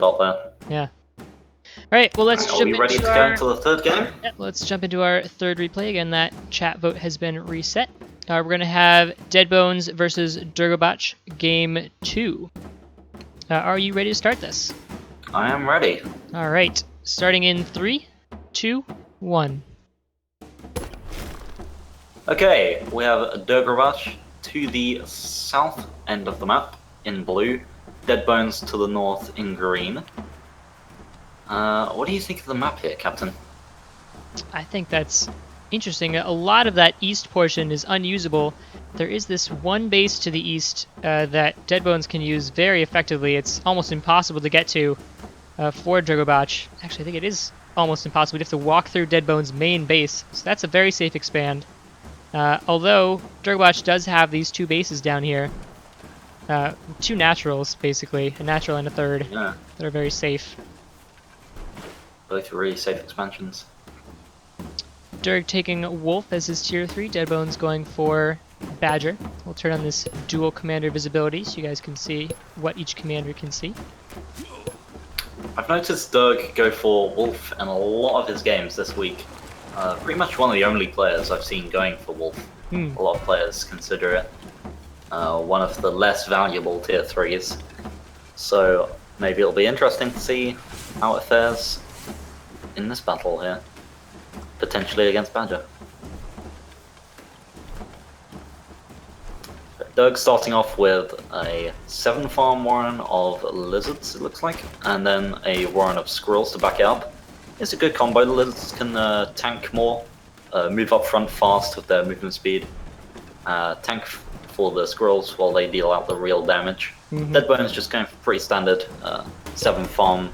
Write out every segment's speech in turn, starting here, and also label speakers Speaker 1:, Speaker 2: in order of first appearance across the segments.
Speaker 1: Start there.
Speaker 2: Yeah. Alright, well let's jump
Speaker 1: Are we ready to go into the third game?
Speaker 2: Yeah, let's jump into our third replay. Again, that chat vote has been reset. We're going to have Deadbones versus Durgobach, Game 2. Are you ready to start this?
Speaker 1: I am ready.
Speaker 2: Alright, starting in 3, 2, 1.
Speaker 1: Okay, we have Durgobach to the south end of the map in blue, Deadbones to the north in green. What do you think of the map here, Captain?
Speaker 2: I think that's interesting. A lot of that east portion is unusable. There is this one base to the east that Deadbones can use very effectively. It's almost impossible to get to for Durgobach. Actually, I think it is almost impossible. You have to walk through Deadbones' main base, so that's a very safe expand. Although Durgobach does have these two bases down here. Two naturals, basically. A natural and a third.
Speaker 1: Yeah.
Speaker 2: That are very safe.
Speaker 1: Both really safe expansions.
Speaker 2: Durg taking Wolf as his tier 3. Deadbones going for Badger. We'll turn on this dual commander visibility so you guys can see what each commander can see.
Speaker 1: I've noticed Durg go for Wolf in a lot of his games this week. Pretty much one of the only players I've seen going for Wolf. A lot of players consider it one of the less valuable tier 3s. So maybe it'll be interesting to see how it fares in this battle here. Potentially against Badger. Durg starting off with a 7-farm warren of lizards, it looks like, and then a warren of squirrels to back it up. It's a good combo. The lizards can tank more, move up front fast with their movement speed, tank for the squirrels while they deal out the real damage. Deadbones just going for pretty standard 7-farm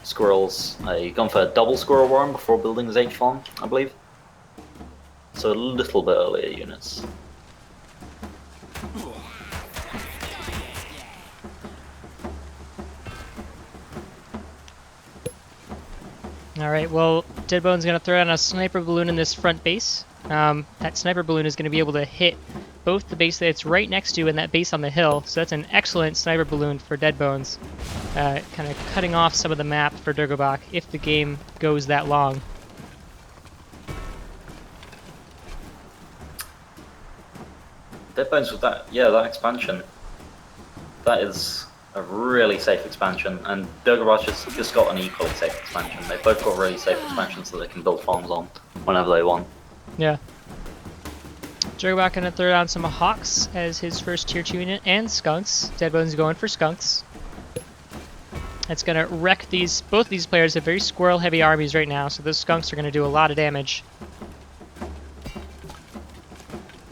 Speaker 1: squirrels. You've gone for a double squirrel warren before building his 8-farm, I believe. So a little bit earlier units.
Speaker 2: Alright, well, Deadbone's going to throw down a sniper balloon in this front base. That sniper balloon is going to be able to hit both the base that it's right next to and that base on the hill, so that's an excellent sniper balloon for Deadbones. Kind of cutting off some of the map for Durgobach if the game goes that long.
Speaker 1: Deadbones with that, that expansion. That is a really safe expansion, and Durgobach has just got an equally safe expansion. They've both got really safe expansions that they can build farms on whenever they want.
Speaker 2: Yeah. Durgobach gonna throw down some Hawks as his first tier 2 unit, and Skunks. Deadbones going for Skunks. That's gonna wreck these. Both these players have very squirrel heavy armies right now, so those Skunks are gonna do a lot of damage.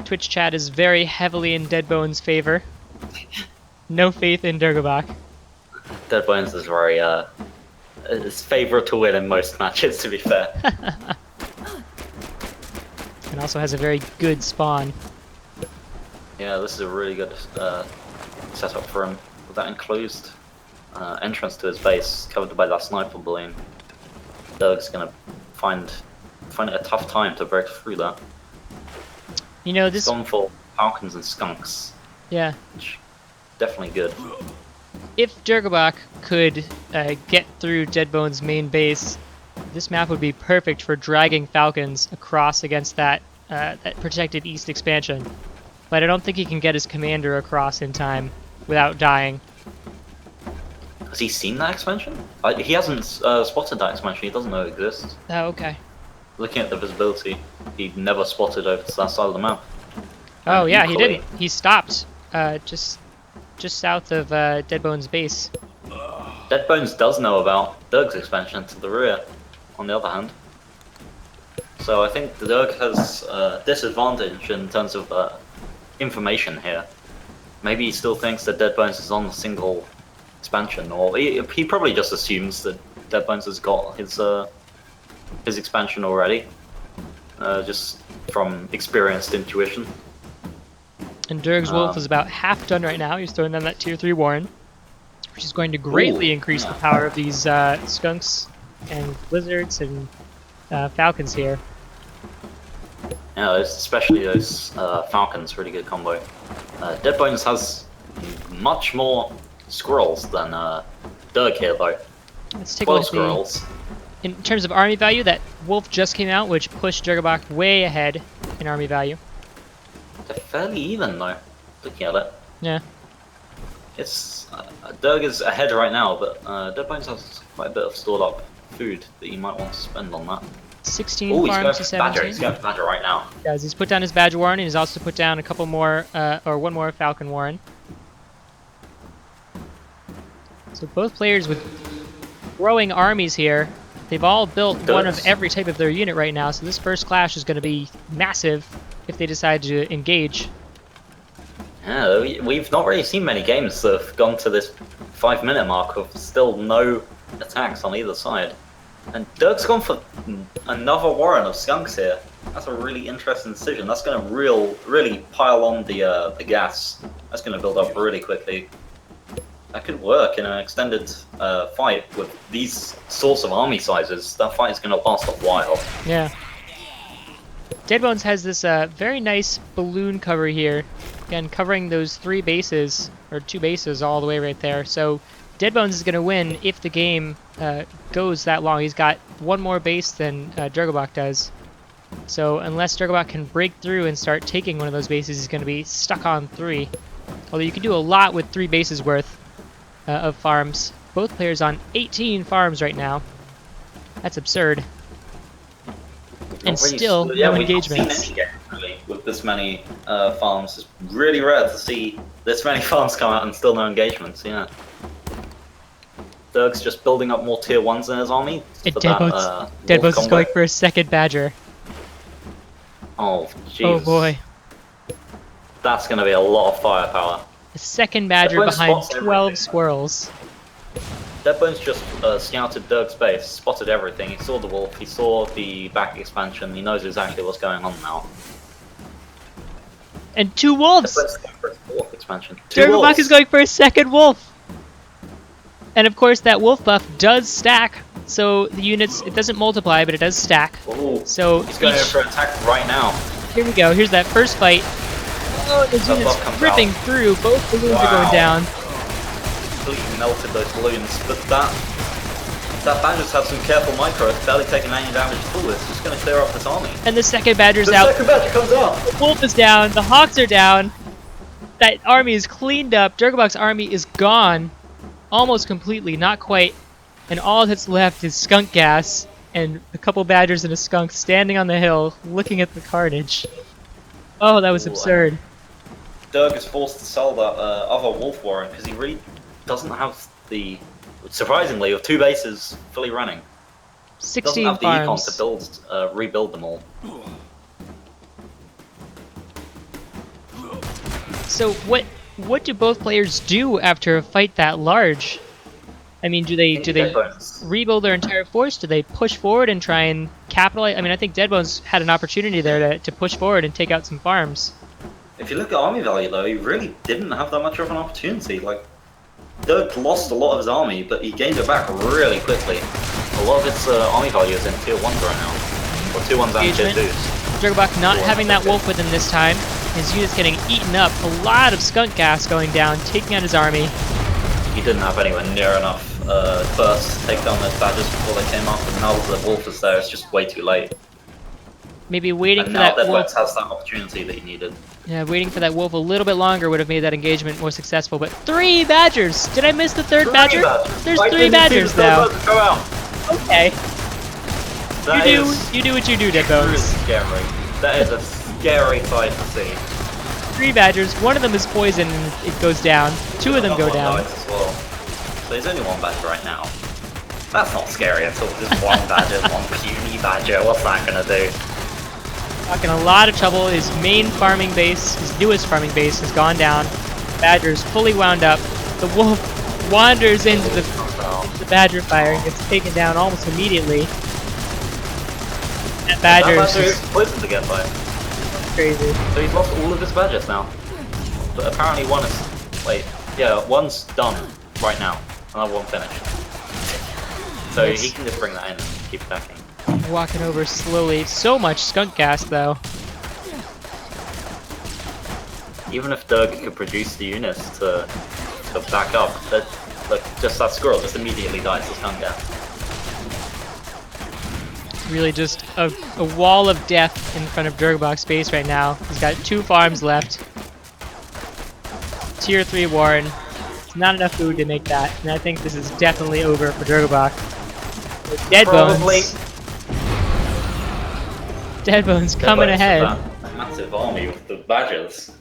Speaker 2: Twitch chat is very heavily in Deadbones' favor. No faith in Durgobach.
Speaker 1: Deadbones is very his favourite to win in most matches, to be fair.
Speaker 2: And also has a very good spawn.
Speaker 1: Yeah, this is a really good setup for him. With that enclosed entrance to his base covered by that sniper balloon, Durg's gonna find it a tough time to break through that.
Speaker 2: You know, this...
Speaker 1: He's gone for Falcons and Skunks.
Speaker 2: Yeah.
Speaker 1: Which, definitely good.
Speaker 2: If Durgobach could get through Deadbones' main base, this map would be perfect for dragging Falcons across against that protected east expansion. But I don't think he can get his commander across in time without dying.
Speaker 1: Has he seen that expansion? He hasn't spotted that expansion. He doesn't know it exists.
Speaker 2: Oh, okay.
Speaker 1: Looking at the visibility, he never spotted over to that side of the map.
Speaker 2: Oh
Speaker 1: And
Speaker 2: yeah,
Speaker 1: equally,
Speaker 2: he didn't. He stopped just south of Deadbones' base.
Speaker 1: Deadbones does know about Durg's expansion to the rear, on the other hand. So I think Durg has disadvantage in terms of information here. Maybe he still thinks that Deadbones is on a single expansion, or he probably just assumes that Deadbones has got his expansion already, just from experienced intuition.
Speaker 2: And Durg's Wolf is about half done right now. He's throwing down that tier 3 Warren, which is going to greatly increase the power of these Skunks and Lizards and Falcons here.
Speaker 1: Yeah, especially those Falcons, really good combo. Deadbones has much more squirrels than Durg here though.
Speaker 2: Let's take a
Speaker 1: 12
Speaker 2: look at the...
Speaker 1: squirrels.
Speaker 2: In terms of army value, that wolf just came out, which pushed Durgobach way ahead in army value.
Speaker 1: They're fairly even though, looking at it.
Speaker 2: Yeah.
Speaker 1: It's Durg is ahead right now, but Deadbones has quite a bit of stored up food that you might want to spend on that.
Speaker 2: 16
Speaker 1: Oh, he's going
Speaker 2: farms to
Speaker 1: for
Speaker 2: 17.
Speaker 1: Badger. He's going for Badger right now.
Speaker 2: Guys, he's put down his Badger Warren, and he's also put down a couple more, or one more Falcon Warren. So both players with growing armies here. They've all built one of every type of their unit right now, so this first clash is going to be massive if they decide to engage.
Speaker 1: Yeah, we've not really seen many games that have gone to this 5-minute mark with still no attacks on either side. And Dirk's gone for another Warren of Skunks here. That's a really interesting decision. That's going to really pile on the gas. That's going to build up really quickly. That could work in an extended fight with these sorts of army sizes. That fight is going to last a while.
Speaker 2: Yeah. Deadbones has this very nice balloon cover here. Again, covering those 3 bases, or 2 bases all the way right there. So Deadbones is going to win if the game goes that long. He's got one more base than Durgobach does. So unless Durgobach can break through and start taking one of those bases, he's going to be stuck on 3. Although you can do a lot with 3 bases worth of farms. Both players on 18 farms right now. That's absurd. And still, no engagements.
Speaker 1: We've not seen any game, really, with this many farms. It's really rare to see this many farms come out and still no engagements, yeah. Durg's just building up more tier 1s in his army.
Speaker 2: Deadbones is going for a second Badger.
Speaker 1: Oh, jeez.
Speaker 2: Oh boy.
Speaker 1: That's going to be a lot of firepower.
Speaker 2: A second Badger behind 12 squirrels.
Speaker 1: Deadbones just scouted Durg's base, spotted everything. He saw the wolf, he saw the back expansion, he knows exactly what's going on now.
Speaker 2: And 2 wolves!
Speaker 1: Wolf expansion.
Speaker 2: Durgobach is going for a second wolf! And of course that wolf buff does stack, so the units, it doesn't multiply, but it does stack.
Speaker 1: Ooh,
Speaker 2: so
Speaker 1: he's going for an attack right now.
Speaker 2: Here we go, here's that first fight. Oh, the unit's ripping through, both balloons are going down.
Speaker 1: Completely melted those balloons, but that Badger's had some careful micro, it's barely taking any damage at all, it's just going to clear off this army.
Speaker 2: And the second Badger's out.
Speaker 1: The second Badger comes out!
Speaker 2: The wolf is down, the hawks are down. That army is cleaned up, Durgobach's army is gone. Almost completely, not quite. And all that's left is skunk gas and a couple Badgers and a skunk standing on the hill looking at the carnage. Oh, that was absurd.
Speaker 1: Durg is forced to sell that other wolf warren because he really doesn't have the, surprisingly, with 2 bases fully running.
Speaker 2: 16
Speaker 1: doesn't have the
Speaker 2: farms.
Speaker 1: econ to rebuild them all.
Speaker 2: So what do both players do after a fight that large? I mean, do they rebuild their entire force? Do they push forward and try and capitalize? I mean, I think Deadbones had an opportunity there to push forward and take out some farms.
Speaker 1: If you look at army value though, he really didn't have that much of an opportunity. Like, Durg lost a lot of his army, but he gained it back really quickly. A lot of its army value is in tier 1s right now. Or tier 1s and tier 2s.
Speaker 2: Durgobach not having that wolf with him this time. His unit's getting eaten up. A lot of skunk gas going down, taking out his army.
Speaker 1: He didn't have anywhere near enough bursts to take down those Badgers before they came up, and now that the wolf is there, it's just way too late.
Speaker 2: Maybe waiting
Speaker 1: and
Speaker 2: for that
Speaker 1: now
Speaker 2: wolf.
Speaker 1: has that opportunity that he needed.
Speaker 2: Yeah, waiting for that wolf a little bit longer would have made that engagement more successful. But 3 Badgers! Did I miss the 3rd Badger? There's 3 Badgers now. Okay. You do what you do, Deadbones.
Speaker 1: Really scary. That is a scary sight to see.
Speaker 2: 3 Badgers. One of them is poisoned and it goes down. 2 of them go down.
Speaker 1: As well. So there's only 1 Badger right now. That's not scary at all. Just 1 Badger, 1 puny Badger. What's that gonna do?
Speaker 2: In a lot of trouble. His main farming base, his newest farming base, has gone down. Badger's fully wound up. The wolf wanders into the Badger fire and gets taken down almost immediately. That Badger's
Speaker 1: is poisoned again by him.
Speaker 2: Crazy.
Speaker 1: So he's lost all of his Badgers now. But apparently one is... Wait, yeah, one's done right now. Another one finished. So
Speaker 2: Nice.
Speaker 1: he can just bring that in and keep attacking.
Speaker 2: Walking over slowly. So much skunk gas, though.
Speaker 1: Even if Durg could produce the units to back up, Look, just that squirrel just immediately dies to hunger.
Speaker 2: Really just a wall of death in front of Durgobach's base right now. He's got 2 farms left. Tier 3 Warren. It's not enough food to make that, and I think this is definitely over for Durgobach. Deadbones. Deadbones coming ahead.
Speaker 1: That massive army with the badgers.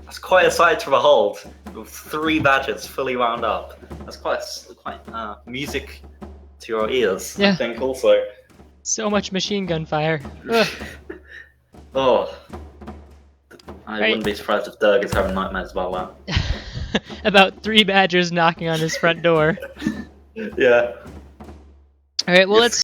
Speaker 1: That's quite a sight to behold. With 3 badgers fully wound up. That's quite music to your ears,
Speaker 2: Yeah.
Speaker 1: I think, also.
Speaker 2: So much machine gun fire.
Speaker 1: Oh. I wouldn't be surprised if Durg is having nightmares about that.
Speaker 2: About 3 badgers knocking on his front door.
Speaker 1: Yeah.
Speaker 2: Alright, well, let's